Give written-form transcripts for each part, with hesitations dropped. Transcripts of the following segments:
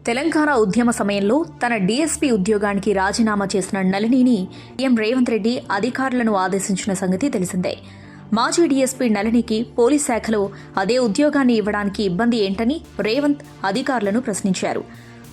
తెలంగాణ ఉద్యమ సమయంలో తన డీఎస్పీ ఉద్యోగానికి రాజీనామా చేసిన నళినిని సీఎం రేవంత్ రెడ్డి అధికారులను ఆదేశించిన సంగతి తెలిసిందే. మాజీ డీఎస్పీ నళినికి పోలీస్ శాఖలో అదే ఉద్యోగాన్ని ఇవ్వడానికి ఇబ్బంది ఏంటని రేవంత్ అధికారులను ప్రశ్నించారు.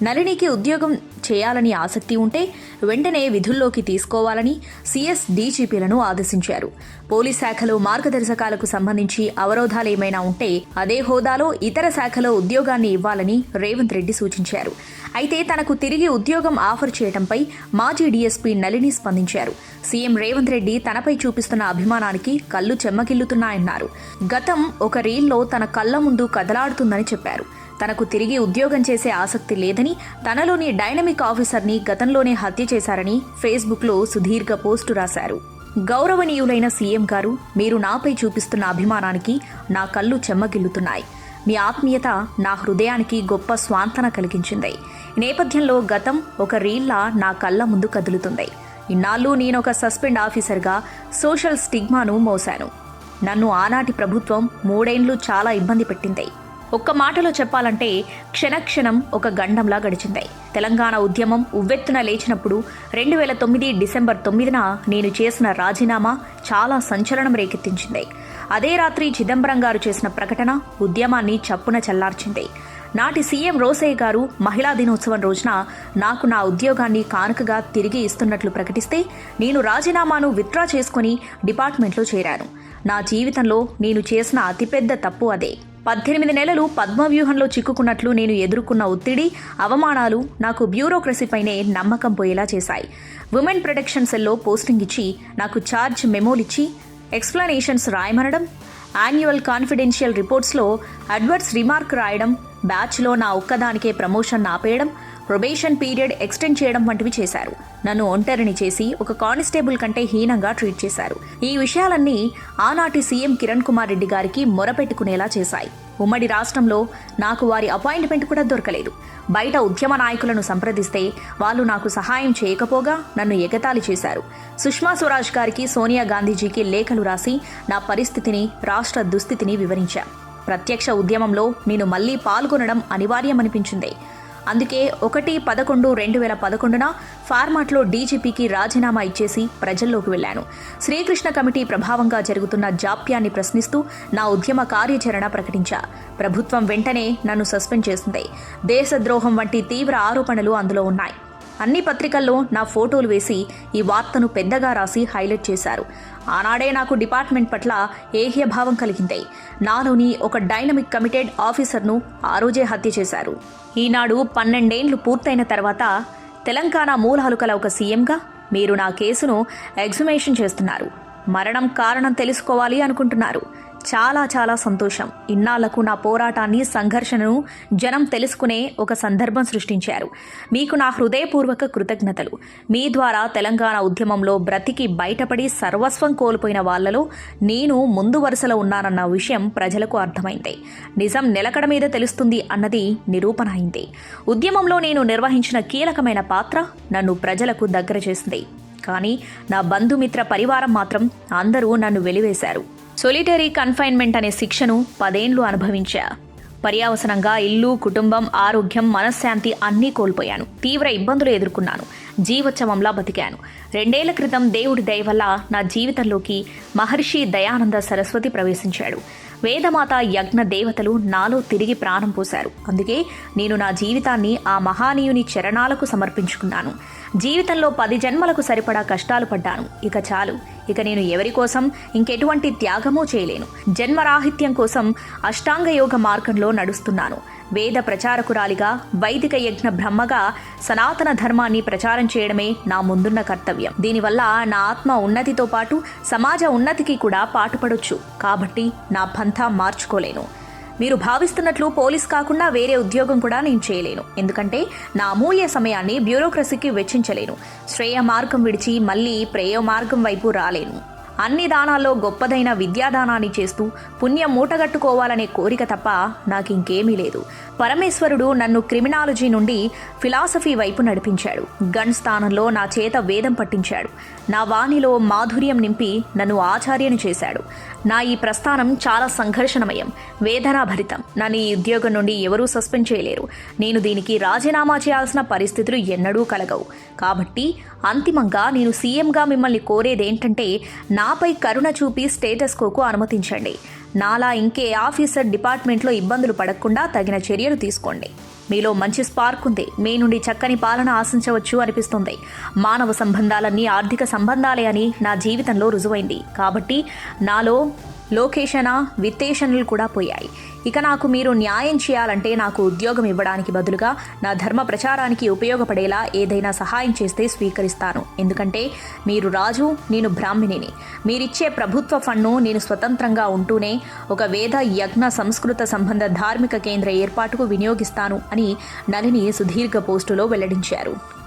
నళినికి ఉద్యోగం చేయాలని ఆసక్తి ఉంటే వెంటనే విధుల్లోకి తీసుకోవాలని సీఎస్ డీజీపీలను ఆదేశించారు. పోలీస్ శాఖలో మార్గదర్శకాలకు సంబంధించి అవరోధాలేమైనా ఉంటే అదే హోదాలో ఇతర శాఖలో ఉద్యోగాన్ని ఇవ్వాలని రేవంత్ రెడ్డి సూచించారు. అయితే తనకు తిరిగి ఉద్యోగం ఆఫర్ చేయడంపై మాజీ డీఎస్పీ నళిని స్పందించారు. సీఎం రేవంత్ రెడ్డి తనపై చూపిస్తున్న అభిమానానికి కళ్ళు చెమ్మగిల్లుతున్నాయన్నారు. గతం ఒక రీల్లో తన కళ్ల ముందు కదలాడుతుందని చెప్పారు. తనకు తిరిగి ఉద్యోగం చేసే ఆసక్తి లేదని, తనలోని డైనమిక్ ఆఫీసర్ని గతంలోనే హత్య చేశారని ఫేస్బుక్లో సుదీర్ఘ పోస్టు రాశారు. గౌరవనీయులైన సీఎం గారు, మీరు నాపై చూపిస్తున్న అభిమానానికి నా కళ్ళు చెమ్మగిల్లుతున్నాయి. మీ ఆత్మీయత నా హృదయానికి గొప్ప స్వాంతన కలిగించింది. ఈ నేపథ్యంలో గతం ఒక రీల్లా నా కళ్ల ముందు కదులుతుంది. ఇన్నాళ్ళు నేనొక సస్పెండ్ ఆఫీసర్గా సోషల్ స్టిగ్మాను మోశాను. నన్ను ఆనాటి ప్రభుత్వం 3 ఏళ్లు చాలా ఇబ్బంది పెట్టింది. ఒక్క మాటలో చెప్పాలంటే క్షణక్షణం ఒక గండంలా గడిచింది. తెలంగాణ ఉద్యమం ఉవ్వెత్తున లేచినప్పుడు 2009 డిసెంబర్ 9న నేను చేసిన రాజీనామా చాలా సంచలనం రేకెత్తించింది. అదే రాత్రి చిదంబరం గారు చేసిన ప్రకటన ఉద్యమాన్ని చప్పున చల్లార్చింది. నాటి సీఎం రోసయ్య గారు మహిళా దినోత్సవం రోజున నాకు నా ఉద్యోగాన్ని కానుకగా తిరిగి ఇస్తున్నట్లు ప్రకటిస్తే నేను రాజీనామాను విత్డ్రా చేసుకుని డిపార్ట్మెంట్లో చేరాను. నా జీవితంలో నేను చేసిన అతిపెద్ద తప్పు అదే. 18 నెలలు పద్మవ్యూహంలో చిక్కుకున్నట్లు నేను ఎదుర్కొన్న ఒత్తిడి, అవమానాలు నాకు బ్యూరోక్రసీపైనే నమ్మకం పోయేలా చేశాయి. ఉమెన్ ప్రొటెక్షన్ సెల్లో పోస్టింగ్ ఇచ్చి నాకు ఛార్జ్ మెమోలిచ్చి ఎక్స్ప్లెనేషన్స్ రాయమనడం, యాన్యువల్ కాన్ఫిడెన్షియల్ రిపోర్ట్స్లో అడ్వర్స్ రిమార్క్ రాయడం, బ్యాచ్లో నా ఒక్కదానికే ప్రమోషన్ ఆపేయడం, ప్రొబేషన్ పీరియడ్ ఎక్స్టెండ్ చేయడం వంటివి చేశారు. నన్ను ఒంటరిని చేసి ఒక కానిస్టేబుల్ కంటే హీనంగా ట్రీట్ చేశారు. ఈ విషయాలన్నీ ఆనాటి సీఎం కిరణ్ కుమార్ రెడ్డి గారికి మొరపెట్టుకునేలా చేశాయి. ఉమ్మడి రాష్ట్రంలో నాకు వారి అపాయింట్మెంట్ కూడా దొరకలేదు. బయట ఉద్యమ నాయకులను సంప్రదిస్తే వాళ్ళు నాకు సహాయం చేయకపోగా నన్ను ఎగతాళి చేశారు. సుష్మా స్వరాజ్ గారికి, సోనియా గాంధీజీకి లేఖలు రాసి నా పరిస్థితిని, రాష్ట్ర దుస్థితిని వివరించా. ప్రత్యక్ష ఉద్యమంలో నేను మళ్లీ పాల్గొనడం అనివార్యమనిపించింది. అందుకే 1/11/2011న ఫార్మాట్లో డీజీపీకి రాజీనామా ఇచ్చేసి ప్రజల్లోకి వెళ్లాను. శ్రీకృష్ణ కమిటీ ప్రభావంగా జరుగుతున్న జాప్యాన్ని ప్రశ్నిస్తూ నా ఉద్యమ కార్యాచరణ ప్రకటించా. ప్రభుత్వం వెంటనే నన్ను సస్పెండ్ చేసింది. దేశద్రోహం వంటి తీవ్ర ఆరోపణలు అందులో ఉన్నాయి. అన్ని పత్రికల్లో నా ఫోటోలు వేసి ఈ వార్తను పెద్దగా రాసి హైలైట్ చేశారు. ఆనాడే నాకు డిపార్ట్మెంట్ పట్ల ఏహ్యభావం కలిగింది. నాలోని ఒక డైనమిక్ కమిటెడ్ ఆఫీసర్ను ఆ రోజే హత్య చేశారు. ఈనాడు 12 ఏళ్లు పూర్తయిన తర్వాత తెలంగాణ మూలాలు కల ఒక సీఎంగా మీరు నా కేసును ఎగ్జుమేషన్ చేస్తున్నారు. మరణం కారణం తెలుసుకోవాలి అనుకుంటున్నారు. చాలా చాలా సంతోషం. ఇన్నాళ్లకు నా పోరాటాన్ని, సంఘర్షణను జనం తెలుసుకునే ఒక సందర్భం సృష్టించారు. మీకు నా హృదయపూర్వక కృతజ్ఞతలు. మీ ద్వారా తెలంగాణ ఉద్యమంలో బ్రతికి బయటపడి సర్వస్వం కోల్పోయిన వాళ్లలో నేను ముందు వరుసలో ఉన్నానన్న విషయం ప్రజలకు అర్థమైంది. నిజం నిలకడ మీద తెలుస్తుంది అన్నది నిరూపణ అయింది. ఉద్యమంలో నేను నిర్వహించిన కీలకమైన పాత్ర నన్ను ప్రజలకు దగ్గర చేసింది. కానీ నా బంధుమిత్ర పరివారం మాత్రం అందరూ నన్ను వెలివేశారు. సొలిటరీ కన్ఫైన్మెంట్ అనే శిక్షను 10 ఏళ్లు అనుభవించా. పర్యావసనంగా ఇల్లు, కుటుంబం, ఆరోగ్యం, మనశ్శాంతి అన్నీ కోల్పోయాను. తీవ్ర ఇబ్బందులు ఎదుర్కొన్నాను. జీవోత్సవంలా బతికాను. 2 ఏళ్ల క్రితం దేవుడి దయ వల్ల నా జీవితంలోకి మహర్షి దయానంద సరస్వతి ప్రవేశించాడు. వేదమాత యజ్ఞ దేవతలు నాలో తిరిగి ప్రాణం పోశారు. అందుకే నేను నా జీవితాన్ని ఆ మహానీయుని చరణాలకు సమర్పించుకున్నాను. జీవితంలో 10 జన్మలకు సరిపడా కష్టాలు పడ్డాను. ఇక చాలు. ఇక నేను ఎవరి కోసం ఇంకెటువంటి త్యాగమూ చేయలేను. జన్మరాహిత్యం కోసం అష్టాంగ యోగ మార్గంలో నడుస్తున్నాను. వేద ప్రచారకురాలిగా, వైదిక యజ్ఞ బ్రహ్మగా సనాతన ధర్మాన్ని ప్రచారం చేయడమే నా ముందున్న కర్తవ్యం. దీనివల్ల నా ఆత్మ ఉన్నతితో పాటు సమాజ ఉన్నతికి కూడా పాటుపడొచ్చు. కాబట్టి నా పంథా మార్చుకోలేను. మీరు భావిస్తున్నట్లు పోలీస్ కాకుండా వేరే ఉద్యోగం కూడా నేను చేయలేను. ఎందుకంటే నా అమూల్య సమయాన్ని బ్యూరోక్రసీకి వెచ్చించలేను. శ్రేయ మార్గం విడిచి మళ్లీ ప్రేయ మార్గం వైపు రాలేను. అన్ని దానాల్లో గొప్పదైన విద్యాదానాన్ని చేస్తూ పుణ్యం మూటగట్టుకోవాలనే కోరిక తప్ప నాకింకేమీ లేదు. పరమేశ్వరుడు నన్ను క్రిమినాలజీ నుండి ఫిలాసఫీ వైపు నడిపించాడు. గన్ స్థానంలో నా చేత వేదం పట్టించాడు. నా వాణిలో మాధుర్యం నింపి నన్ను ఆచార్యను చేశాడు. నా ఈ ప్రస్థానం చాలా సంఘర్షణమయం, వేదనాభరితం. నన్ను ఈ ఉద్యోగం నుండి ఎవరూ సస్పెండ్ చేయలేరు. నేను దీనికి రాజీనామా చేయాల్సిన పరిస్థితులు ఎన్నడూ కలగవు. కాబట్టి అంతిమంగా నేను సీఎంగా మిమ్మల్ని కోరేదేంటంటే, నాపై కరుణ చూపి స్టేటస్ కోకు అనుమతించండి. నాలా ఇంకే ఆఫీసర్ డిపార్ట్మెంట్లో ఇబ్బందులు పడకుండా తగిన చర్యలు తీసుకోండి. మీలో మంచి స్పార్క్ ఉంది. మీ నుండి చక్కని పాలన ఆశించవచ్చు అనిపిస్తుంది. మానవ సంబంధాలన్నీ ఆర్థిక సంబంధాలే అని నా జీవితంలో రుజువైంది. కాబట్టి నాలో లోకేషణ విత్తేషణలు కూడా పోయాయి. ఇక నాకు మీరు న్యాయం చేయాలంటే నాకు ఉద్యోగం ఇవ్వడానికి బదులుగా నా ధర్మ ప్రచారానికి ఉపయోగపడేలా ఏదైనా సహాయం చేస్తే స్వీకరిస్తాను. ఎందుకంటే మీరు రాజు, నేను బ్రాహ్మణిని. మీరిచ్చే ప్రభుత్వ ఫండ్ను నేను స్వతంత్రంగా ఉంటూనే ఒక వేద యజ్ఞ సంస్కృత సంబంధ ధార్మిక కేంద్ర ఏర్పాటుకు వినియోగిస్తాను అని నళిని సుదీర్ఘ పోస్టులో వెల్లడించారు.